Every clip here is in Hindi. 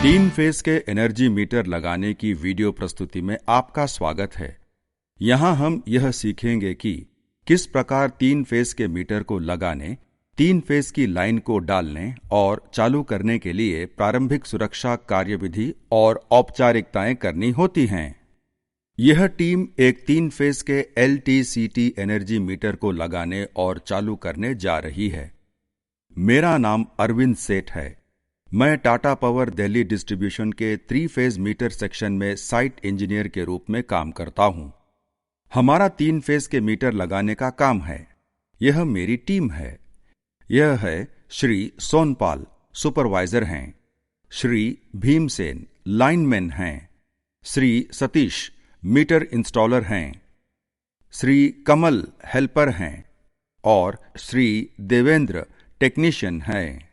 तीन फेज के एनर्जी मीटर लगाने की वीडियो प्रस्तुति में आपका स्वागत है। यहां हम यह सीखेंगे कि किस प्रकार तीन फेज के मीटर को लगाने, तीन फेज की लाइन को डालने और चालू करने के लिए प्रारंभिक सुरक्षा कार्यविधि और औपचारिकताएं करनी होती हैं। यह टीम एक तीन फेज के LTCT एनर्जी मीटर को लगाने और चालू करने जा रही है। मेरा नाम अरविंद सेठ है। मैं टाटा पावर दिल्ली डिस्ट्रीब्यूशन के 3 फेज मीटर सेक्शन में साइट इंजीनियर के रूप में काम करता हूं। हमारा 3 फेज के मीटर लगाने का काम है। यह मेरी टीम है। यह है श्री सोनपाल, सुपरवाइजर हैं। श्री भीमसेन, लाइनमैन हैं। श्री सतीश, मीटर इंस्टॉलर हैं। श्री कमल, हेल्पर हैं। और श्री देवेंद्र, टेक्नीशियन हैं।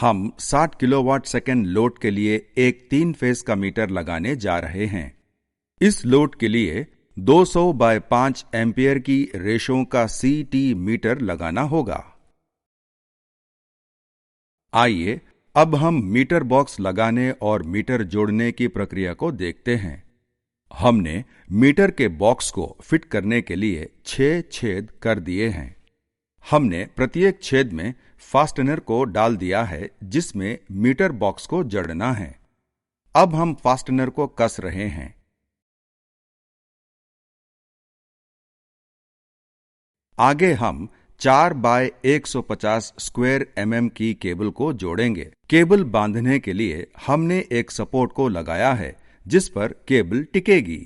हम 60 किलोवाट सेकेंड लोड के लिए एक 3 फेज का मीटर लगाने जा रहे हैं। इस लोड के लिए 200 बाय 5 एम्पियर की रेशो का CT मीटर लगाना होगा। आइए अब हम मीटर बॉक्स लगाने और मीटर जोड़ने की प्रक्रिया को देखते हैं। हमने मीटर के बॉक्स को फिट करने के लिए 6 छेद कर दिए हैं। हमने प्रत्येक छेद में फास्टनर को डाल दिया है जिसमें मीटर बॉक्स को जड़ना है। अब हम फास्टनर को कस रहे हैं। आगे हम 4 बाय 150 स्क्वायर mm की केबल को जोड़ेंगे। केबल बांधने के लिए हमने एक सपोर्ट को लगाया है जिस पर केबल टिकेगी।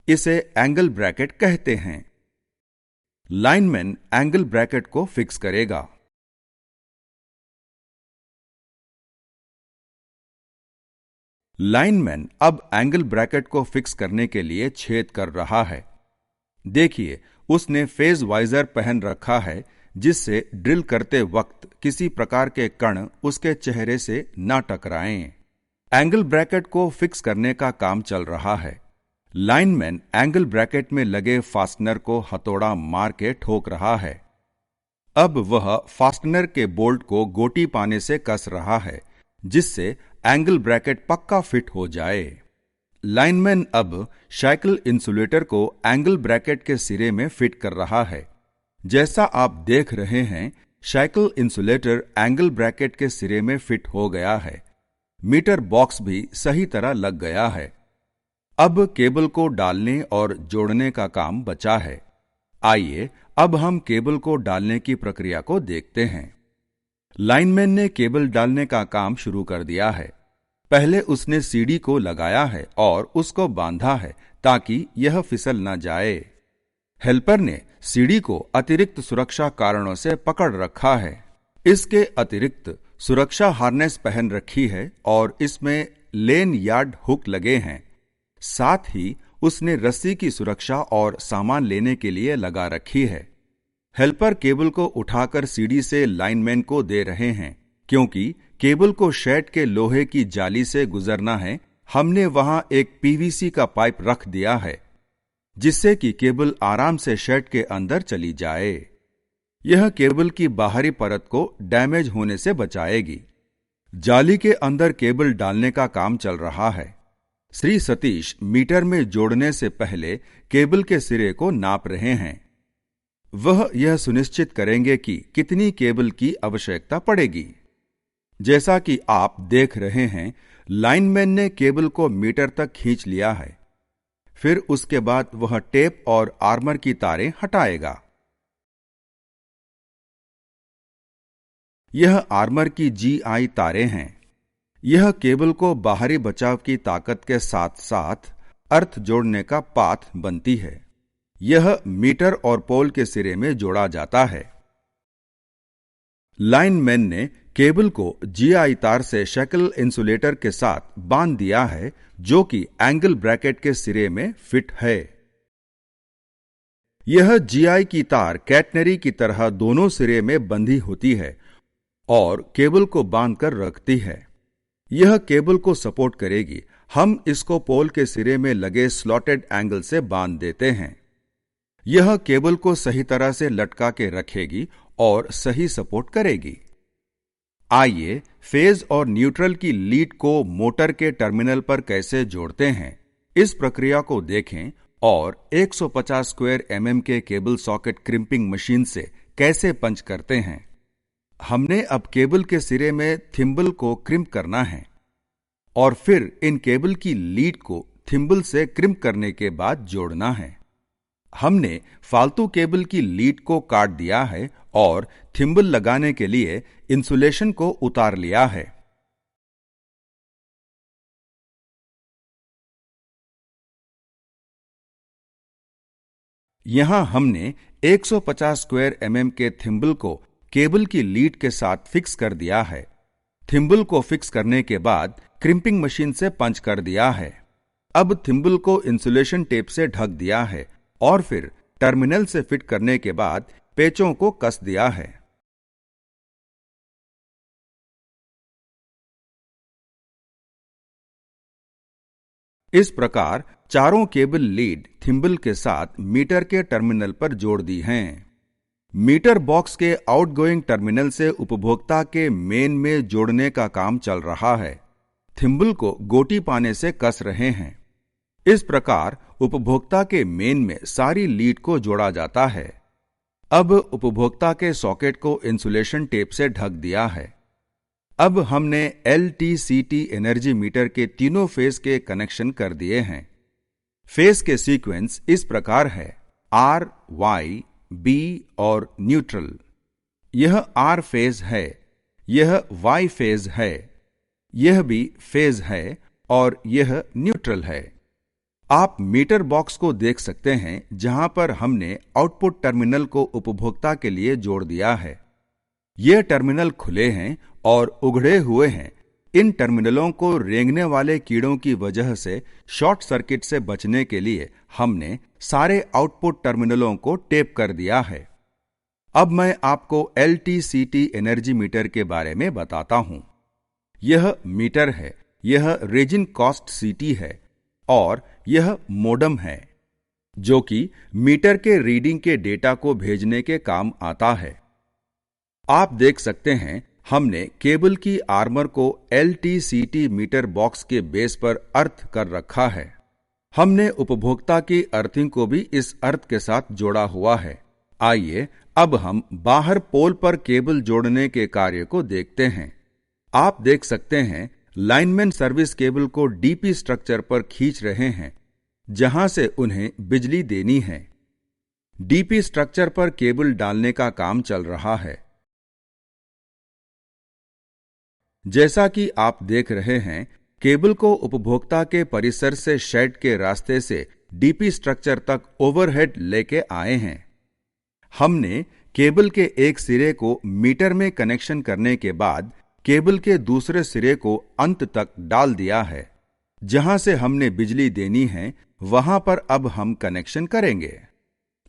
इसे एंगल ब्रैकेट कहते हैं। लाइनमैन एंगल ब्रैकेट को फिक्स करेगा। लाइनमैन अब एंगल ब्रैकेट को फिक्स करने के लिए छेद कर रहा है। देखिए, उसने फेज वाइजर पहन रखा है जिससे ड्रिल करते वक्त किसी प्रकार के कण उसके चेहरे से ना टकराएं। एंगल ब्रैकेट को फिक्स करने का काम चल रहा है। लाइनमैन एंगल ब्रैकेट में लगे फास्टनर को हथौड़ा मार के ठोक रहा है। अब वह फास्टनर के बोल्ट को गोटी पाने से कस रहा है जिससे एंगल ब्रैकेट पक्का फिट हो जाए। लाइनमैन अब साइकिल इंसुलेटर को एंगल ब्रैकेट के सिरे में फिट कर रहा है। जैसा आप देख रहे हैं, साइकिल इंसुलेटर एंगल ब्रैकेट के सिरे में फिट हो गया है। मीटर बॉक्स भी सही तरह लग गया है। अब केबल को डालने और जोड़ने का काम बचा है। आइए अब हम केबल को डालने की प्रक्रिया को देखते हैं। लाइनमैन ने केबल डालने का काम शुरू कर दिया है। पहले उसने सीढ़ी को लगाया है और उसको बांधा है ताकि यह फिसल न जाए। हेल्पर ने सीढ़ी को अतिरिक्त सुरक्षा कारणों से पकड़ रखा है। इसके अतिरिक्त सुरक्षा हार्नेस पहन रखी है और इसमें लेन यार्ड हुक लगे हैं। साथ ही उसने रस्सी की सुरक्षा और सामान लेने के लिए लगा रखी है। हेल्पर केबल को उठाकर सीढ़ी से लाइनमैन को दे रहे हैं। क्योंकि केबल को शेड के लोहे की जाली से गुजरना है, हमने वहां एक PVC का पाइप रख दिया है जिससे कि केबल आराम से शेड के अंदर चली जाए। यह केबल की बाहरी परत को डैमेज होने से बचाएगी। जाली के अंदर केबल डालने का काम चल रहा है। श्री सतीश मीटर में जोड़ने से पहले केबल के सिरे को नाप रहे हैं। वह यह सुनिश्चित करेंगे कि कितनी केबल की आवश्यकता पड़ेगी। जैसा कि आप देख रहे हैं, लाइनमैन ने केबल को मीटर तक खींच लिया है। फिर उसके बाद वह टेप और आर्मर की तारें हटाएगा। यह आर्मर की GI तारें हैं। यह केबल को बाहरी बचाव की ताकत के साथ साथ अर्थ जोड़ने का पाथ बनती है। यह मीटर और पोल के सिरे में जोड़ा जाता है। लाइनमैन ने केबल को GI तार से साइकिल इंसुलेटर के साथ बांध दिया है जो कि एंगल ब्रैकेट के सिरे में फिट है। यह GI की तार कैटनरी की तरह दोनों सिरे में बंधी होती है और केबल को बांधकर रखती है। यह केबल को सपोर्ट करेगी। हम इसको पोल के सिरे में लगे स्लॉटेड एंगल से बांध देते हैं। यह केबल को सही तरह से लटका के रखेगी और सही सपोर्ट करेगी। आइए फेज और न्यूट्रल की लीड को मोटर के टर्मिनल पर कैसे जोड़ते हैं, इस प्रक्रिया को देखें और 150 स्क्वायर mm के केबल सॉकेट क्रिम्पिंग मशीन से कैसे पंच करते हैं। हमने अब केबल के सिरे में थिम्बल को क्रिम्प करना है और फिर इन केबल की लीड को थिम्बल से क्रिम्प करने के बाद जोड़ना है। हमने फालतू केबल की लीड को काट दिया है और थिम्बल लगाने के लिए इंसुलेशन को उतार लिया है। यहां हमने 150 स्क्वायर mm के थिम्बल को केबल की लीड के साथ फिक्स कर दिया है। थिम्बल को फिक्स करने के बाद क्रिम्पिंग मशीन से पंच कर दिया है। अब थिम्बल को इंसुलेशन टेप से ढक दिया है और फिर टर्मिनल से फिट करने के बाद पेचों को कस दिया है। इस प्रकार चारों केबल लीड थिम्बल के साथ मीटर के टर्मिनल पर जोड़ दी हैं। मीटर बॉक्स के आउटगोइंग टर्मिनल से उपभोक्ता के मेन में जोड़ने का काम चल रहा है। थिम्बल को गोटी पाने से कस रहे हैं। इस प्रकार उपभोक्ता के मेन में सारी लीड को जोड़ा जाता है। अब उपभोक्ता के सॉकेट को इंसुलेशन टेप से ढक दिया है। अब हमने LTCT एनर्जी मीटर के तीनों फेज के कनेक्शन कर दिए हैं। फेज के सीक्वेंस इस प्रकार है: R, Y, B और न्यूट्रल। यह R फेज है, यह Y फेज है, यह भी फेज है और यह न्यूट्रल है। आप मीटर बॉक्स को देख सकते हैं जहां पर हमने आउटपुट टर्मिनल को उपभोक्ता के लिए जोड़ दिया है। ये टर्मिनल खुले हैं और उघड़े हुए हैं। इन टर्मिनलों को रेंगने वाले कीड़ों की वजह से शॉर्ट सर्किट से बचने के लिए हमने सारे आउटपुट टर्मिनलों को टेप कर दिया है। अब मैं आपको LTCT एनर्जी मीटर के बारे में बताता हूं। यह मीटर है, यह रेजिन कॉस्ट CT है और यह मोडम है जो कि मीटर के रीडिंग के डेटा को भेजने के काम आता है। आप देख सकते हैं हमने केबल की आर्मर को LTCT मीटर बॉक्स के बेस पर अर्थ कर रखा है। हमने उपभोक्ता की अर्थिंग को भी इस अर्थ के साथ जोड़ा हुआ है। आइए अब हम बाहर पोल पर केबल जोड़ने के कार्य को देखते हैं। आप देख सकते हैं लाइनमैन सर्विस केबल को DP स्ट्रक्चर पर खींच रहे हैं जहां से उन्हें बिजली देनी है। DP स्ट्रक्चर पर केबल डालने का काम चल रहा है। जैसा कि आप देख रहे हैं, केबल को उपभोक्ता के परिसर से शेड के रास्ते से DP स्ट्रक्चर तक ओवरहेड लेके आए हैं। हमने केबल के एक सिरे को मीटर में कनेक्शन करने के बाद केबल के दूसरे सिरे को अंत तक डाल दिया है। जहां से हमने बिजली देनी है वहां पर अब हम कनेक्शन करेंगे।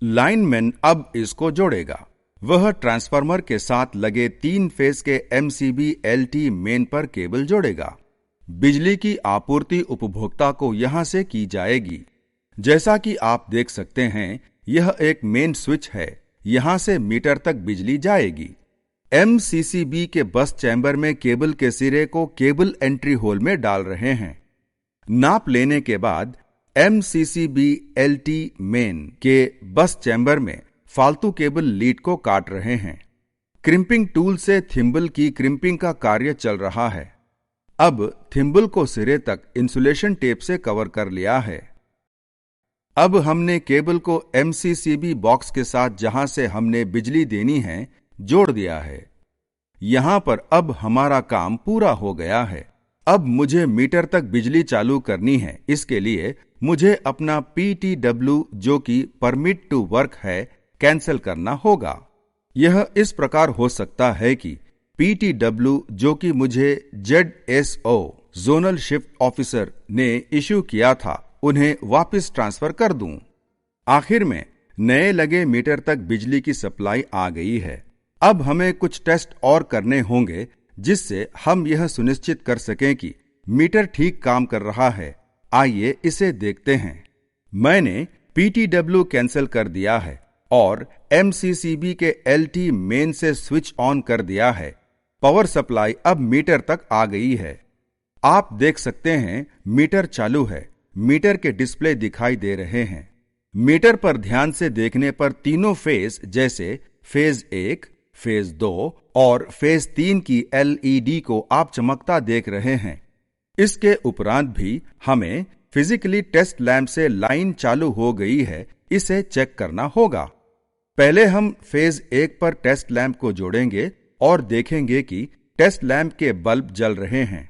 लाइनमैन अब इसको जोड़ेगा। वह ट्रांसफार्मर के साथ लगे 3 फेज के MCB LT मेन पर केबल जोड़ेगा। बिजली की आपूर्ति उपभोक्ता को यहां से की जाएगी। जैसा कि आप देख सकते हैं, यह एक मेन स्विच है। यहां से मीटर तक बिजली जाएगी। MCCB के बस चैम्बर में केबल के सिरे को केबल एंट्री होल में डाल रहे हैं। नाप लेने के बाद MCCB LT मेन के बस चैम्बर में फालतू केबल लीड को काट रहे हैं। क्रिम्पिंग टूल से थिम्बल की क्रिम्पिंग का कार्य चल रहा है। अब थिम्बल को सिरे तक इंसुलेशन टेप से कवर कर लिया है। अब हमने केबल को MCCB बॉक्स के साथ जहां से हमने बिजली देनी है जोड़ दिया है। यहां पर अब हमारा काम पूरा हो गया है। अब मुझे मीटर तक बिजली चालू करनी है। इसके लिए मुझे अपना PTW जो कि परमिट टू वर्क है कैंसिल करना होगा। यह इस प्रकार हो सकता है कि PTW जो कि मुझे ZSO जोनल शिफ्ट ऑफिसर ने इश्यू किया था उन्हें वापस ट्रांसफर कर दूं। आखिर में नए लगे मीटर तक बिजली की सप्लाई आ गई है। अब हमें कुछ टेस्ट और करने होंगे जिससे हम यह सुनिश्चित कर सकें कि मीटर ठीक काम कर रहा है। आइए इसे देखते हैं। मैंने PTW कैंसिल कर दिया है और MCCB के LT मेन से स्विच ऑन कर दिया है। पावर सप्लाई अब मीटर तक आ गई है। आप देख सकते हैं मीटर चालू है, मीटर के डिस्प्ले दिखाई दे रहे हैं। मीटर पर ध्यान से देखने पर तीनों फेज जैसे फेज 1, फेज 2 और फेज 3 की LED को आप चमकता देख रहे हैं। इसके उपरांत भी हमें फिजिकली टेस्ट लैंप से लाइन चालू हो गई है, इसे चेक करना होगा। पहले हम फेज 1 पर टेस्ट लैंप को जोड़ेंगे और देखेंगे कि टेस्ट लैंप के बल्ब जल रहे हैं।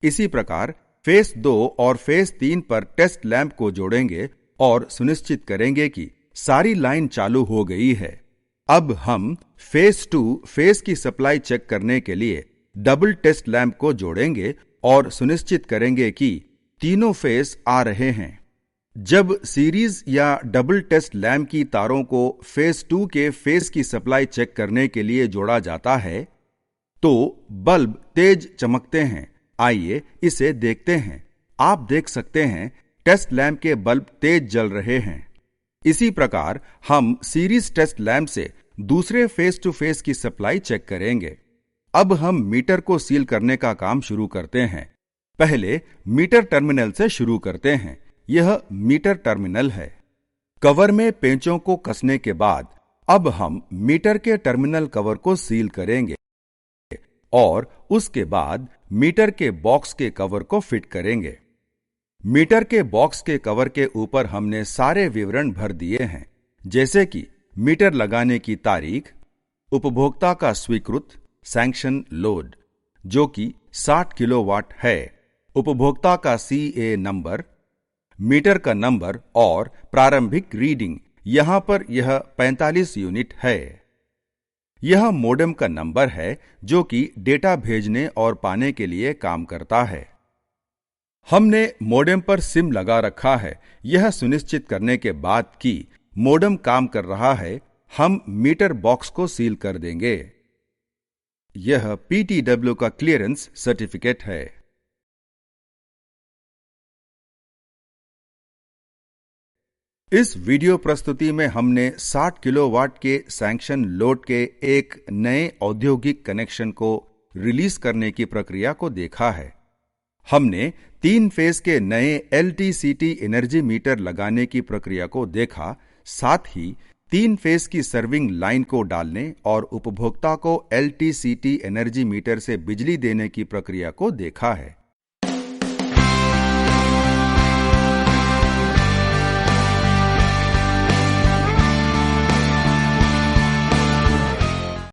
इसी प्रकार फेज 2 और फेज 3 पर टेस्ट लैंप को जोड़ेंगे और सुनिश्चित करेंगे कि सारी लाइन चालू हो गई है। अब हम फेज 2 फेज की सप्लाई चेक करने के लिए डबल टेस्ट लैंप को जोड़ेंगे और सुनिश्चित करेंगे कि तीनों फेज आ रहे हैं। जब सीरीज या डबल टेस्ट लैंप की तारों को फेज 2 के फेज की सप्लाई चेक करने के लिए जोड़ा जाता है तो बल्ब तेज चमकते हैं। आइए इसे देखते हैं। आप देख सकते हैं टेस्ट लैंप के बल्ब तेज जल रहे हैं। इसी प्रकार हम सीरीज टेस्ट लैंप से दूसरे फेज टू फेज की सप्लाई चेक करेंगे। अब हम मीटर को सील करने का काम शुरू करते हैं। पहले मीटर टर्मिनल से शुरू करते हैं। यह मीटर टर्मिनल है। कवर में पेंचों को कसने के बाद अब हम मीटर के टर्मिनल कवर को सील करेंगे और उसके बाद मीटर के बॉक्स के कवर को फिट करेंगे। मीटर के बॉक्स के कवर के ऊपर हमने सारे विवरण भर दिए हैं, जैसे कि मीटर लगाने की तारीख, उपभोक्ता का स्वीकृत सैंक्शन लोड जो कि 60 किलोवाट है, उपभोक्ता का CA नंबर, मीटर का नंबर और प्रारंभिक रीडिंग। यहां पर यह 45 यूनिट है। यह मोडेम का नंबर है जो कि डेटा भेजने और पाने के लिए काम करता है। हमने मोडेम पर सिम लगा रखा है। यह सुनिश्चित करने के बाद कि मोडेम काम कर रहा है, हम मीटर बॉक्स को सील कर देंगे। यह PTW का क्लियरेंस सर्टिफिकेट है। इस वीडियो प्रस्तुति में हमने 60 किलोवाट के सैंक्शन लोड के एक नए औद्योगिक कनेक्शन को रिलीज करने की प्रक्रिया को देखा है। हमने 3 फेज के नए LTCT एनर्जी मीटर लगाने की प्रक्रिया को देखा, साथ ही 3 फेज की सर्विंग लाइन को डालने और उपभोक्ता को LTCT एनर्जी मीटर से बिजली देने की प्रक्रिया को देखा है।